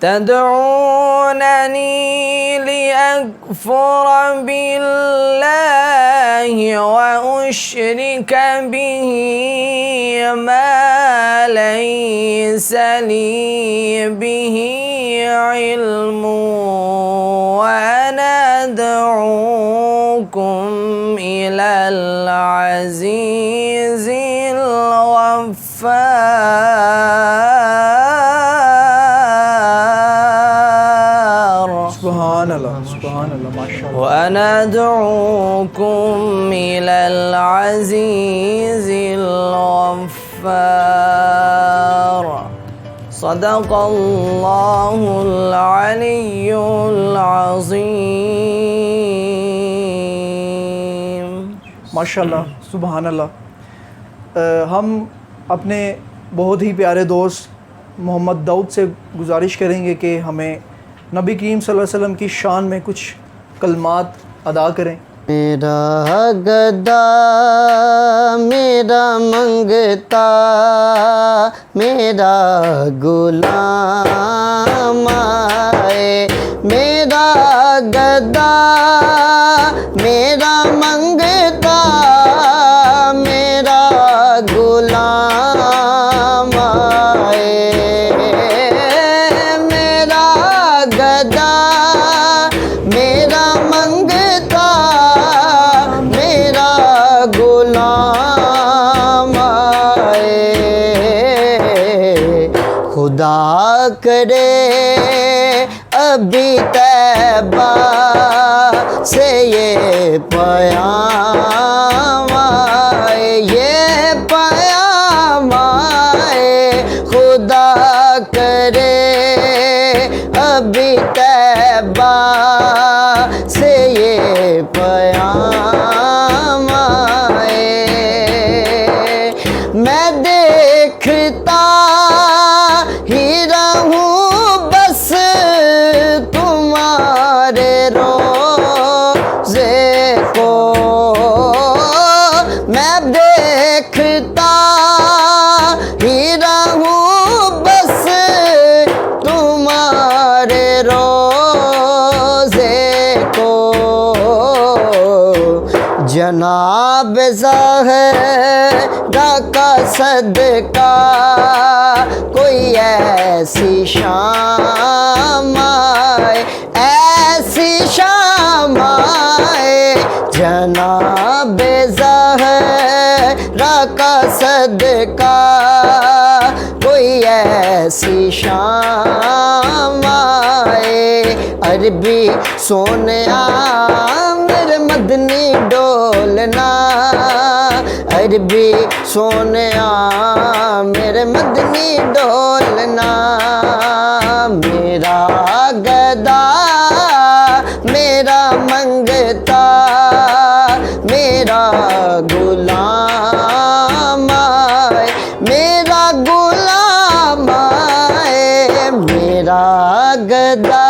تدعونني لأكفر بالله وأشرك به ما ليس لي به علم وأنا أدعوكم إلى العزيز الغفار। سبحان اللہ ماشاءاللہ۔ وأنا أدعوكم إلى العزيز الغفار۔ صدق الله العلي العظيم۔ ماشاءاللہ، سبحان اللہ۔ ہم اپنے بہت ہی پیارے دوست محمد داؤد سے گزارش کریں گے کہ ہمیں نبی کریم صلی اللہ علیہ وسلم کی شان میں کچھ کلمات ادا کریں۔ میرا گدا میرا منگتا میرا غلام آئے، میرا گدا میرا منگتا میرا غلام آئے، میرا گدا میرا منگتا میرا غلام آئے، خدا کرے ابھی طیبہ سے یہ پیام آئے، یہ پیام آئے، خدا کرے ابھی طیبہ سے یہ پیام آئے، میں دیکھتا ہی رہوں بس تمہارے روزے کو، جناب زہرا کا صدقہ کوئی ایسی شام آئے، ایسی شام آئے، جناب زہرا کا صدقہ کوئی ایسی شام آئے۔ عربی سونیا میرے مدنی ڈولنا، عربی سونیا میرے مدنی ڈولنا، میرا گدا میرا منگتا میرا غلام آئے، میرا غلام آئے، میرا گدا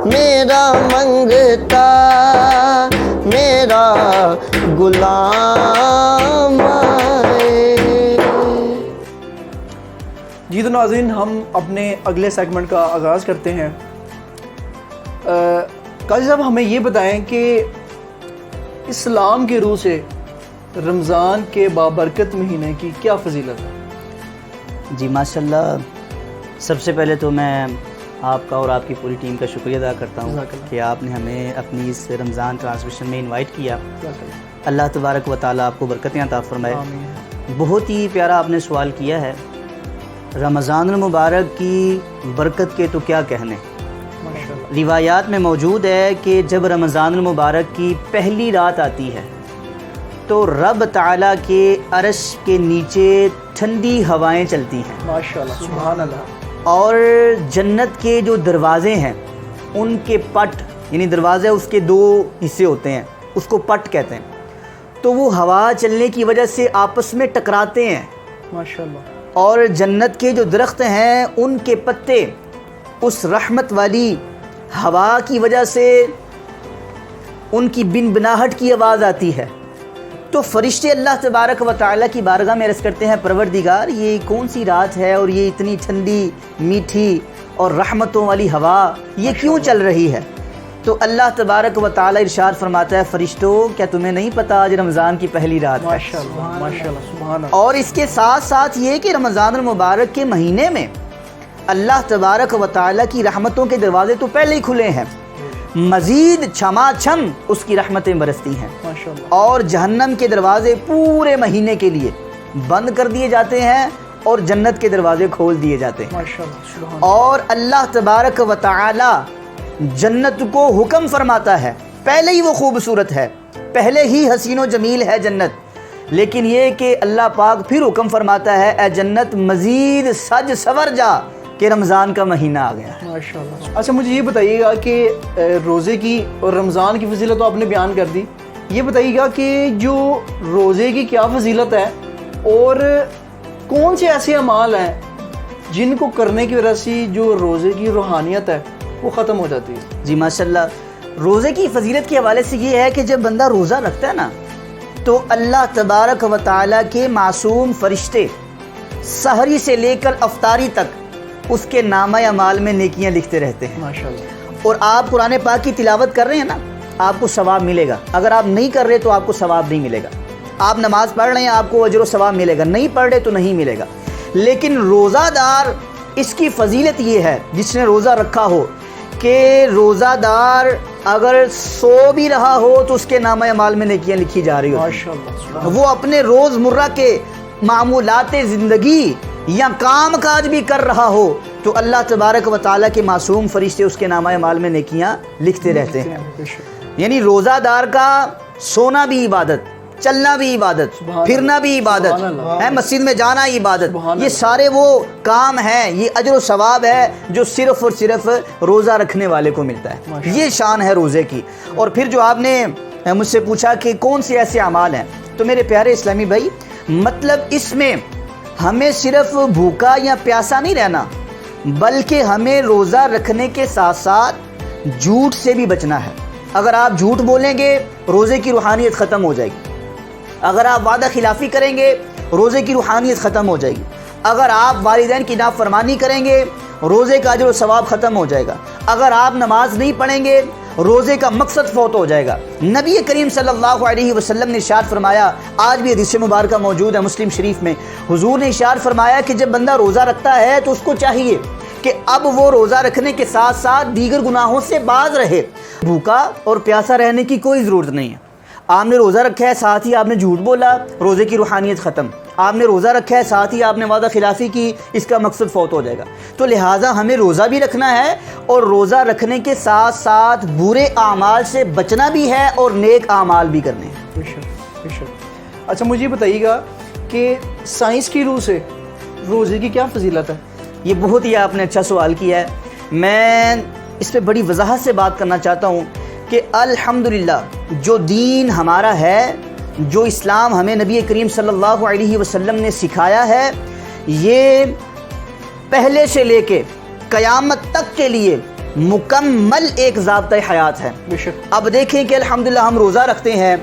میرا منگتا میرا غلام آئے۔ جی تو ناظرین، ہم اپنے اگلے سیگمنٹ کا آغاز کرتے ہیں۔ قاضی صاحب ہمیں یہ بتائیں کہ اسلام کے روح سے رمضان کے بابرکت مہینے کی کیا فضیلت ہے؟ جی ماشاءاللہ، سب سے پہلے تو میں آپ کا اور آپ کی پوری ٹیم کا شکریہ ادا کرتا ہوں کہ آپ نے ہمیں اپنی اس رمضان ٹرانسمیشن میں انوائٹ کیا۔ اللہ تبارک و تعالیٰ آپ کو برکتیں عطا فرمائے۔ بہت ہی پیارا آپ نے سوال کیا ہے۔ رمضان المبارک کی برکت کے تو کیا کہنے، روایات میں موجود ہے کہ جب رمضان المبارک کی پہلی رات آتی ہے تو رب تعالیٰ کے عرش کے نیچے ٹھنڈی ہوائیں چلتی ہیں، ماشاءاللہ، سبحان اللہ، اور جنت کے جو دروازے ہیں ان کے پٹ، یعنی دروازے اس کے دو حصے ہوتے ہیں، اس کو پٹ کہتے ہیں، تو وہ ہوا چلنے کی وجہ سے آپس میں ٹکراتے ہیں، ماشاءاللہ، اور جنت کے جو درخت ہیں ان کے پتے اس رحمت والی ہوا کی وجہ سے ان کی بنبناہٹ کی آواز آتی ہے، تو فرشتے اللہ تبارک و تعالیٰ کی بارگاہ میں عرض کرتے ہیں پروردگار یہ کون سی رات ہے اور یہ اتنی ٹھنڈی میٹھی اور رحمتوں والی ہوا یہ کیوں چل رہی ہے؟ تو اللہ تبارک و تعالیٰ ارشاد فرماتا ہے فرشتوں کیا تمہیں نہیں پتا آج رمضان کی پہلی رات ہے؟ ماشاءاللہ، ماشاءاللہ، سبحان اللہ۔ اور اس کے ساتھ ساتھ یہ کہ رمضان المبارک کے مہینے میں اللہ تبارک و تعالیٰ کی رحمتوں کے دروازے تو پہلے ہی کھلے ہیں، مزید چھما چھم اس کی رحمتیں برستی ہیں، ماشاءاللہ، اور جہنم کے دروازے پورے مہینے کے لیے بند کر دیے جاتے ہیں اور جنت کے دروازے کھول دیے جاتے ہیں، ماشاءاللہ، سبحان اللہ، اور اللہ تبارک و تعالی جنت کو حکم فرماتا ہے، پہلے ہی وہ خوبصورت ہے، پہلے ہی حسین و جمیل ہے جنت، لیکن یہ کہ اللہ پاک پھر حکم فرماتا ہے اے جنت مزید سج سور جا کہ رمضان کا مہینہ آ گیا ہے۔ ماشاءاللہ۔ اچھا مجھے یہ بتائیے گا کہ روزے کی اور رمضان کی فضیلت تو آپ نے بیان کر دی، یہ بتائیے گا کہ جو روزے کی کیا فضیلت ہے اور کون سے ایسے اعمال ہیں جن کو کرنے کی وجہ سے جو روزے کی روحانیت ہے وہ ختم ہو جاتی ہے؟ جی ماشاءاللہ، روزے کی فضیلت کے حوالے سے یہ ہے کہ جب بندہ روزہ رکھتا ہے نا تو اللہ تبارک و تعالیٰ کے معصوم فرشتے سحری سے لے کر افطاری تک اس کے نامہ اعمال میں نیکیاں لکھتے رہتے ہیں، ماشاءاللہ، اور آپ قرآن پاک کی تلاوت کر رہے ہیں نا آپ کو ثواب ملے گا، اگر آپ نہیں کر رہے تو آپ کو ثواب نہیں ملے گا، آپ نماز پڑھ رہے ہیں آپ کو اجر و ثواب ملے گا، نہیں پڑھ رہے تو نہیں ملے گا، لیکن روزہ دار اس کی فضیلت یہ ہے جس نے روزہ رکھا ہو کہ روزہ دار اگر سو بھی رہا ہو تو اس کے نامہ اعمال میں نیکیاں لکھی جا رہی ہوتی ماشاءاللہ، سبحان ہیں، وہ اپنے روز مرہ کے معمولات زندگی یا کام کاج بھی کر رہا ہو تو اللہ تبارک و تعالیٰ کے معصوم فرشتے اس کے نامہ اعمال میں نیکیاں لکھتے رہتے ہیں۔ بے شک، یعنی روزہ دار کا سونا بھی عبادت، چلنا بھی عبادت، سبحان پھرنا بھی عبادت سبحان اللہ، ہے، مسجد میں جانا عبادت، سبحان یہ اللہ، سارے وہ کام ہیں، یہ اجر و ثواب ہے جو صرف اور صرف روزہ رکھنے والے کو ملتا ہے، ماشاء یہ شان ہے روزے کی۔ اور پھر جو آپ نے مجھ سے پوچھا کہ کون سے ایسے اعمال ہیں، تو میرے پیارے اسلامی بھائی مطلب اس میں ہمیں صرف بھوکا یا پیاسا نہیں رہنا بلکہ ہمیں روزہ رکھنے کے ساتھ ساتھ جھوٹ سے بھی بچنا ہے۔ اگر آپ جھوٹ بولیں گے روزے کی روحانیت ختم ہو جائے گی، اگر آپ وعدہ خلافی کریں گے روزے کی روحانیت ختم ہو جائے گی، اگر آپ والدین کی نافرمانی کریں گے روزے کا اجر و ثواب ختم ہو جائے گا، اگر آپ نماز نہیں پڑھیں گے روزے کا مقصد فوت ہو جائے گا۔ نبی کریم صلی اللہ علیہ وسلم نے ارشاد فرمایا، آج بھی حدیث مبارکہ موجود ہے مسلم شریف میں، حضور نے ارشاد فرمایا کہ جب بندہ روزہ رکھتا ہے تو اس کو چاہیے کہ اب وہ روزہ رکھنے کے ساتھ ساتھ دیگر گناہوں سے باز رہے۔ بھوکا اور پیاسا رہنے کی کوئی ضرورت نہیں ہے۔ آپ نے روزہ رکھا ہے، ساتھ ہی آپ نے جھوٹ بولا، روزے کی روحانیت ختم۔ آپ نے روزہ رکھا ہے، ساتھ ہی آپ نے وعدہ خلافی کی، اس کا مقصد فوت ہو جائے گا۔ تو لہٰذا ہمیں روزہ بھی رکھنا ہے اور روزہ رکھنے کے ساتھ ساتھ برے اعمال سے بچنا بھی ہے اور نیک اعمال بھی کرنے ہیں۔ بے شک بے شک۔ اچھا مجھے بتائیے گا کہ سائنس کی روح سے روزے کی کیا فضیلت ہے؟ یہ بہت ہی آپ نے اچھا سوال کیا ہے۔ میں اس پہ بڑی وضاحت سے بات کرنا چاہتا ہوں کہ الحمدللہ جو دین ہمارا ہے، جو اسلام ہمیں نبی کریم صلی اللہ علیہ وسلم نے سکھایا ہے، یہ پہلے سے لے کے قیامت تک کے لیے مکمل ایک ضابطۂ حیات ہے۔ بے شک۔ اب دیکھیں کہ الحمدللہ ہم روزہ رکھتے ہیں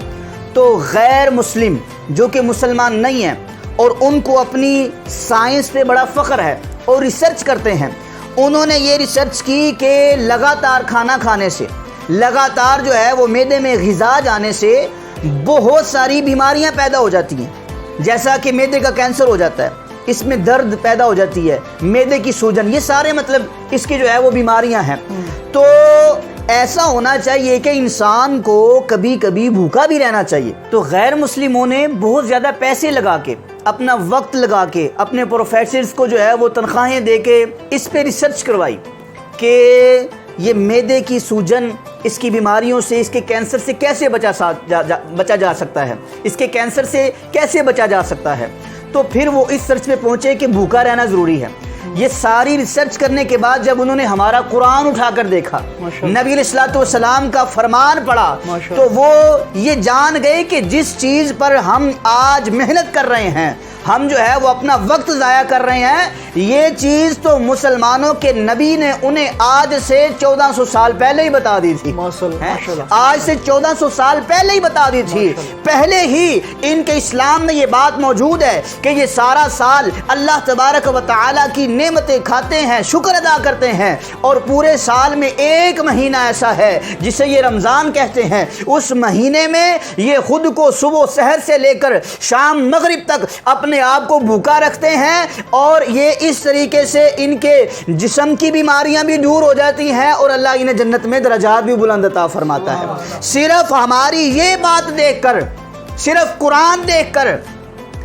تو غیر مسلم جو کہ مسلمان نہیں ہیں اور ان کو اپنی سائنس پہ بڑا فخر ہے اور ریسرچ کرتے ہیں، انہوں نے یہ ریسرچ کی کہ لگاتار کھانا کھانے سے، لگاتار جو ہے وہ معدے میں غذا جانے سے بہت ساری بیماریاں پیدا ہو جاتی ہیں، جیسا کہ معدے کا کینسر ہو جاتا ہے، اس میں درد پیدا ہو جاتی ہے، معدے کی سوجن، یہ سارے مطلب اس کی جو ہے وہ بیماریاں ہیں۔ تو ایسا ہونا چاہیے کہ انسان کو کبھی کبھی بھوکا بھی رہنا چاہیے۔ تو غیر مسلموں نے بہت زیادہ پیسے لگا کے، اپنا وقت لگا کے، اپنے پروفیسرز کو جو ہے وہ تنخواہیں دے کے اس پہ ریسرچ کروائی کہ یہ معدے کی سوجن، اس کی بیماریوں سے، اس کے کینسر سے کیسے بچا جا سکتا ہے، اس کے کینسر سے کیسے بچا جا سکتا ہے۔ تو پھر وہ اس سرچ پہ پہنچے کہ بھوکا رہنا ضروری ہے۔ یہ ساری ریسرچ کرنے کے بعد جب انہوں نے ہمارا قرآن اٹھا کر دیکھا، نبی علیہ الصلوۃ والسلام کا فرمان پڑھا، تو وہ یہ جان گئے کہ جس چیز پر ہم آج محنت کر رہے ہیں، ہم جو ہے وہ اپنا وقت ضائع کر رہے ہیں، یہ چیز تو مسلمانوں کے نبی نے انہیں آج سے 1400 سال پہلے ہی بتا دی تھی۔ آج سے 1400 سال پہلے ہی بتا دی تھی۔ پہلے ہی ان کے اسلام میں یہ بات موجود ہے کہ یہ سارا سال اللہ تبارک و تعالیٰ کی نعمتیں کھاتے ہیں، شکر ادا کرتے ہیں، اور پورے سال میں ایک مہینہ ایسا ہے جسے یہ رمضان کہتے ہیں، اس مہینے میں یہ خود کو صبح سحر سے لے کر شام مغرب تک اپنے آپ کو بھوکا رکھتے ہیں، اور یہ اس طریقے سے ان کے جسم کی بیماریاں بھی دور ہو جاتی ہیں اور اللہ انہیں جنت میں درجات بھی بلند عطا فرماتا ہے۔ صرف ہماری یہ بات دیکھ کر، صرف قرآن دیکھ کر،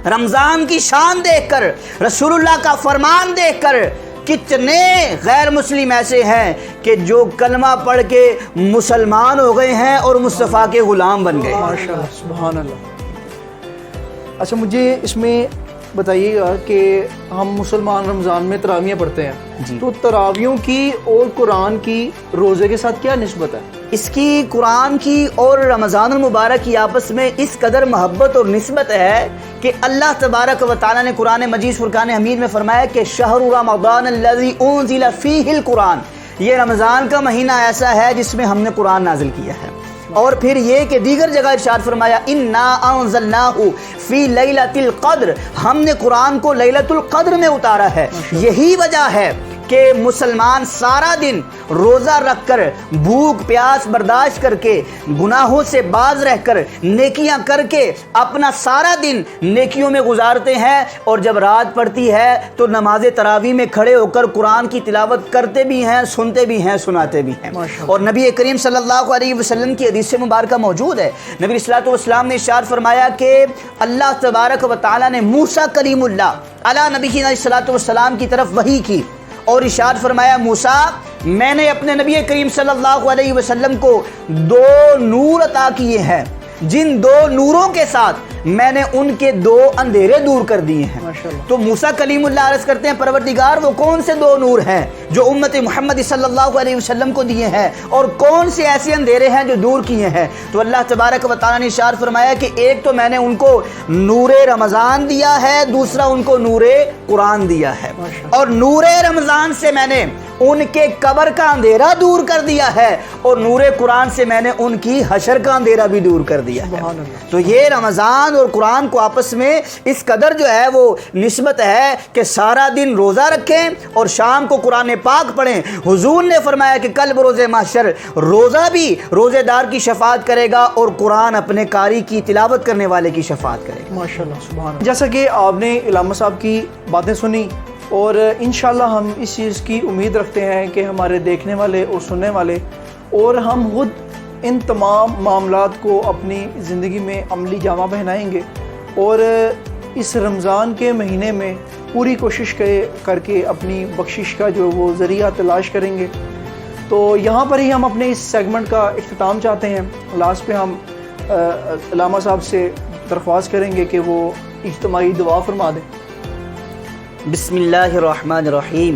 رمضان کی شان دیکھ کر، رسول اللہ کا فرمان دیکھ کر، کتنے غیر مسلم ایسے ہیں کہ جو کلمہ پڑھ کے مسلمان ہو گئے ہیں اور مصطفیٰ کے غلام بن گئے۔ ماشاءاللہ، سبحان اللہ۔ اچھا مجھے اس میں بتائیے گا کہ ہم مسلمان رمضان میں تراویحیں پڑھتے ہیں، تو تراویحوں کی اور قرآن کی روزے کے ساتھ کیا نسبت ہے؟ اس کی قرآن کی اور رمضان المبارک کی آپس میں اس قدر محبت اور نسبت ہے کہ اللہ تبارک و تعالیٰ نے قرآن مجید فرقان حمید میں فرمایا کہ شہر رمضان الذی انزل فیہ القرآن، یہ رمضان کا مہینہ ایسا ہے جس میں ہم نے قرآن نازل کیا ہے۔ اور پھر یہ کہ دیگر جگہ ارشاد فرمایا انا انزلناہ فی لیلۃ القدر، ہم نے قرآن کو لیلۃ القدر میں اتارا ہے۔ یہی وجہ ہے کہ مسلمان سارا دن روزہ رکھ کر، بھوک پیاس برداشت کر کے، گناہوں سے باز رہ کر، نیکیاں کر کے اپنا سارا دن نیکیوں میں گزارتے ہیں، اور جب رات پڑتی ہے تو نماز تراویح میں کھڑے ہو کر قرآن کی تلاوت کرتے بھی ہیں، سنتے بھی ہیں، سناتے بھی ہیں۔ اور نبی کریم صلی اللہ علیہ وسلم کی حدیث مبارکہ موجود ہے، نبی علیہ الصلوۃ والسلام نے ارشاد فرمایا کہ اللہ تبارک و تعالیٰ نے موسیٰ کلیم اللہ علی نبی علیہ الصلوۃ والسلام کی طرف وحی کی اور ارشاد فرمایا موسیٰ، میں نے اپنے نبی کریم صلی اللہ علیہ وسلم کو 2 نور عطا کیے ہیں، جن 2 نوروں کے ساتھ میں نے ان کے 2 اندھیرے دور کر دیے ہیں۔ تو موسیٰ کلیم اللہ عرض کرتے ہیں پروردگار وہ کون سے 2 نور ہیں جو امت محمد صلی اللہ علیہ وسلم کو دیے ہیں، اور کون سے ایسے اندھیرے ہیں جو دور کیے ہیں؟ تو اللہ تبارک و تعالیٰ نے ارشاد فرمایا کہ ایک تو میں نے ان کو نور رمضان دیا ہے، دوسرا ان کو نور قرآن دیا ہے، اور نور رمضان سے میں نے ان کے قبر کا اندھیرا دور کر دیا ہے اور نور قرآن سے میں نے ان کی حشر کا اندھیرا بھی دور کر دیا ہے۔ سبحان اللہ۔ تو یہ رمضان اور قرآن کو آپس میں اس قدر جو ہے وہ نسبت ہے کہ سارا دن روزہ رکھیں اور شام کو قرآن پاک پڑھیں۔ حضور نے فرمایا کہ کل بروز محشر روزہ بھی روزے دار کی شفاعت کرے گا اور قرآن اپنے قاری کی تلاوت کرنے والے کی شفاعت کرے گا۔ ماشاءاللہ سبحان اللہ۔ جیسا کہ آپ نے علامہ صاحب کی باتیں سنی اور انشاءاللہ ہم اس چیز کی امید رکھتے ہیں کہ ہمارے دیکھنے والے اور سننے والے اور ہم خود ان تمام معاملات کو اپنی زندگی میں عملی جامہ پہنائیں گے اور اس رمضان کے مہینے میں پوری کوشش کر کے اپنی بخشش کا جو وہ ذریعہ تلاش کریں گے۔ تو یہاں پر ہی ہم اپنے اس سیگمنٹ کا اختتام چاہتے ہیں۔ لاسٹ پہ ہم علامہ صاحب سے درخواست کریں گے کہ وہ اجتماعی دعا فرما دیں۔ بسم اللہ الرحمن الرحیم۔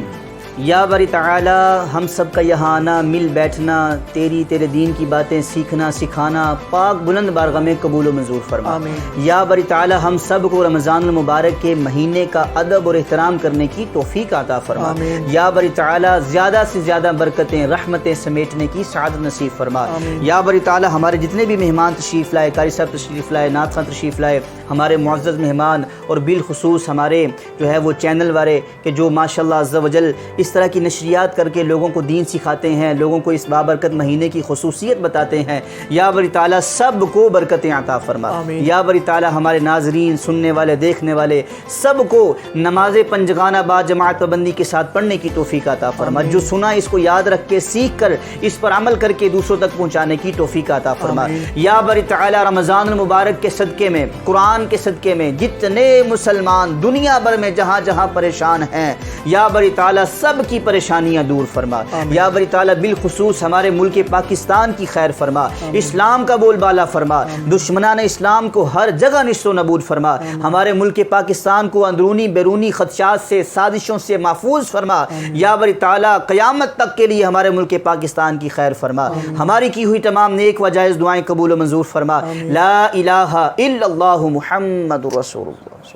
یا باری تعالی ہم سب کا یہاں آنا، مل بیٹھنا، تیرے دین کی باتیں سیکھنا سکھانا پاک بلند بارگاہ میں قبول و منظور فرما۔ آمین۔ یا باری تعالی ہم سب کو رمضان المبارک کے مہینے کا ادب اور احترام کرنے کی توفیق عطا فرما۔ آمین۔ یا باری تعالی زیادہ سے زیادہ برکتیں رحمتیں سمیٹنے کی سعادت نصیب فرما۔ آمین۔ یا باری تعالی ہمارے جتنے بھی مہمان تشریف لائے، قاری صاحب تشریف لائے، نعت خواں تشریف لائے، ہمارے معزز مہمان اور بالخصوص ہمارے جو ہے وہ چینل والے کہ جو ماشاءاللہ عز و جل اس طرح کی نشریات کر کے لوگوں کو دین سکھاتے ہیں، لوگوں کو اس بابرکت مہینے کی خصوصیت بتاتے ہیں، یا باری تعالیٰ سب کو برکتیں عطا فرما۔ آمین۔ یا باری تعالیٰ ہمارے ناظرین، سننے والے، دیکھنے والے سب کو نماز پنجگانہ با جماعت پابندی کے ساتھ پڑھنے کی توفیق عطا فرما۔ جو سنا اس کو یاد رکھ کے سیکھ کر اس پر عمل کر کے دوسروں تک پہنچانے کی توفیق عطا فرما۔ آمین۔ یا باری تعالیٰ رمضان المبارک کے صدقے میں، قرآن کے صدقے میں جتنے مسلمان دنیا بھر میں جہاں جہاں پریشان ہیں، یا باری تعالیٰ سب کی پریشانیاں دور فرما۔ یا باری تعالیٰ بالخصوص ہمارے ملک پاکستان کی خیر فرما، اسلام کا بول بالا فرما، دشمنان اسلام کو ہر جگہ نشر و نبود فرما، ہمارے ملک پاکستان کو اندرونی بیرونی خدشات سے، سازشوں سے محفوظ فرما۔ یا باری تعالیٰ قیامت تک کے لیے ہمارے ملک پاکستان کی خیر فرما، ہماری کی ہوئی تمام نیک و جائز دعائیں قبول و منظور فرما۔ لا الہ الا اللہ محمد رسول اللہ۔